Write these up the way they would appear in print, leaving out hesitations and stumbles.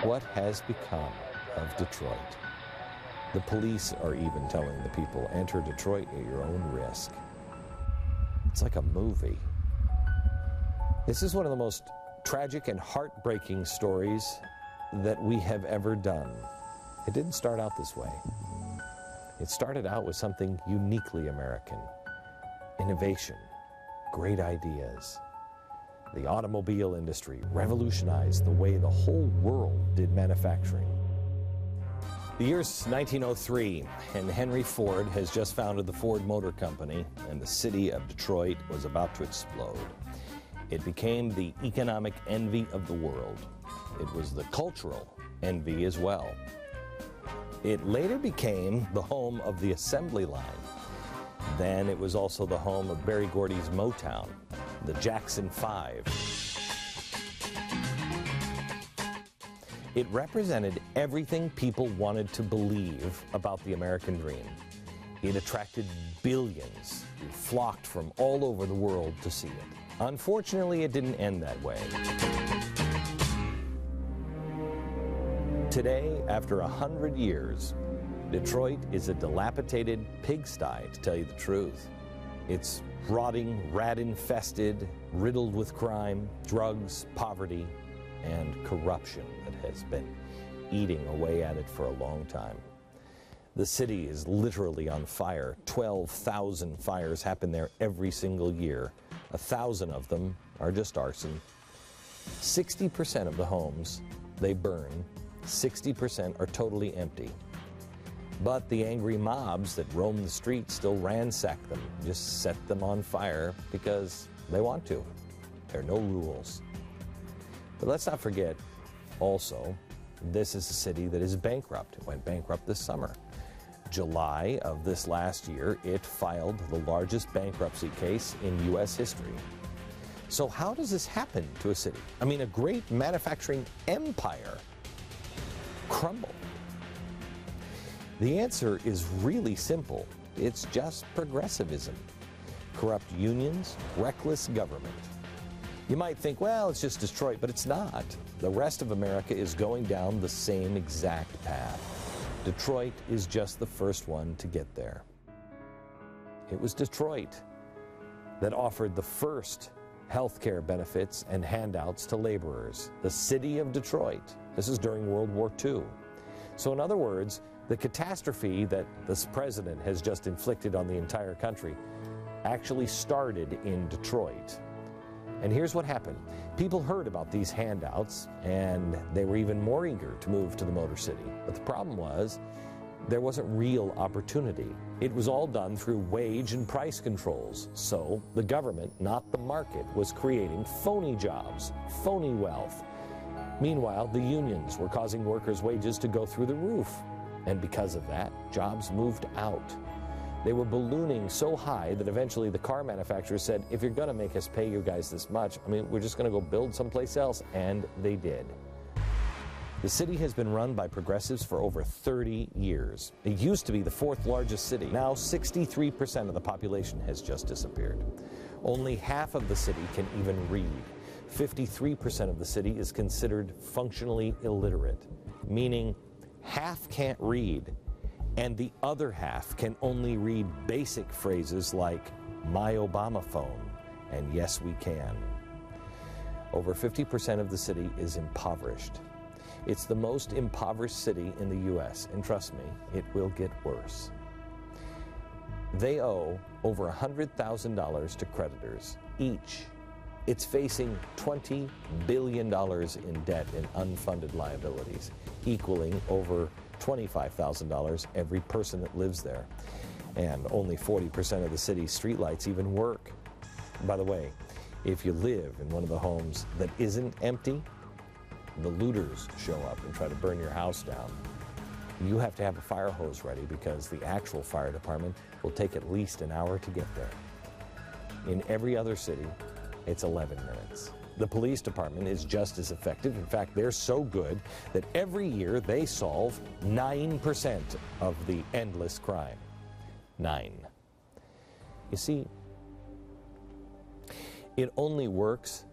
What has become of Detroit? The police are even telling the people, enter Detroit at your own risk. It's like a movie. This is one of the most tragic and heartbreaking stories that we have ever done. It didn't start out this way. It started out with something uniquely American. Innovation, great ideas. The automobile industry revolutionized the way the whole world did manufacturing. The year's 1903, and Henry Ford has just founded the Ford Motor Company, and the city of Detroit was about to explode. It became the economic envy of the world. It was the cultural envy as well. It later became the home of the assembly line. Then it was also the home of Berry Gordy's Motown, the Jackson 5. It represented everything people wanted to believe about the American dream. It attracted billions who flocked from all over the world to see it. Unfortunately, it didn't end that way. Today, after 100 years, Detroit is a dilapidated pigsty, to tell you the truth. It's rotting, rat-infested, riddled with crime, drugs, poverty, and corruption that has been eating away at it for a long time. The city is literally on fire. 12,000 fires happen there every single year. 1,000 of them are just arson. 60% of the homes they burn, 60% are totally empty. But the angry mobs that roam the streets still ransack them, just set them on fire because they want to. There are no rules. But let's not forget, also, this is a city that is bankrupt. It went bankrupt this summer. July of this last year, it filed the largest bankruptcy case in U.S. history. So how does this happen to a city? I mean, a great manufacturing empire crumble. The answer is really simple. It's just progressivism. Corrupt unions, reckless government. You might think, well, it's just Detroit, but it's not. The rest of America is going down the same exact path. Detroit is just the first one to get there. It was Detroit that offered the first health care benefits and handouts to laborers. The city of Detroit. This is during World War II. So in other words, the catastrophe that this president has just inflicted on the entire country actually started in Detroit. And here's what happened. People heard about these handouts, and they were even more eager to move to the Motor City. But the problem was, there wasn't real opportunity. It was all done through wage and price controls. So the government, not the market, was creating phony jobs, phony wealth. Meanwhile, the unions were causing workers' wages to go through the roof. And because of that, jobs moved out. They were ballooning so high that eventually the car manufacturers said, if you're going to make us pay you guys this much, I mean, we're just going to go build someplace else. And they did. The city has been run by progressives for over 30 years. It used to be the fourth largest city. Now 63% of the population has just disappeared. Only half of the city can even read. 53% of the city is considered functionally illiterate, meaning half can't read, and the other half can only read basic phrases like, my Obama phone, and yes, we can. Over 50% of the city is impoverished. It's the most impoverished city in the U.S., and trust me, it will get worse. They owe over $100,000 to creditors, each. It's facing $20 billion in debt and unfunded liabilities, equaling over $25,000 every person that lives there. And only 40% of the city's streetlights even work. By the way, if you live in one of the homes that isn't empty, the looters show up and try to burn your house down. You have to have a fire hose ready because the actual fire department will take at least an hour to get there. In every other city, it's 11 minutes. The police department is just as effective. In fact, they're so good that every year they solve 9% of the endless crime. 9. You see, It only works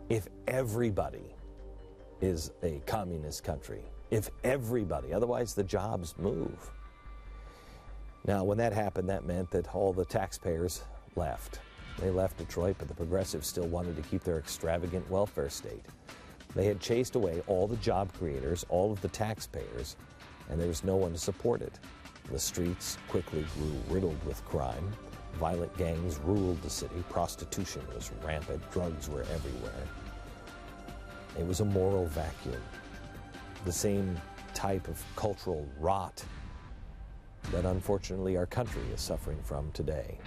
if everybody is a communist country. If everybody, otherwise the jobs move. Now, when that happened, that meant that all the taxpayers left. They left Detroit, but the progressives still wanted to keep their extravagant welfare state. They had chased away all the job creators, all of the taxpayers, and there was no one to support it. The streets quickly grew riddled with crime. Violent gangs ruled the city. Prostitution was rampant. Drugs were everywhere. It was a moral vacuum. The same type of cultural rot that unfortunately our country is suffering from today.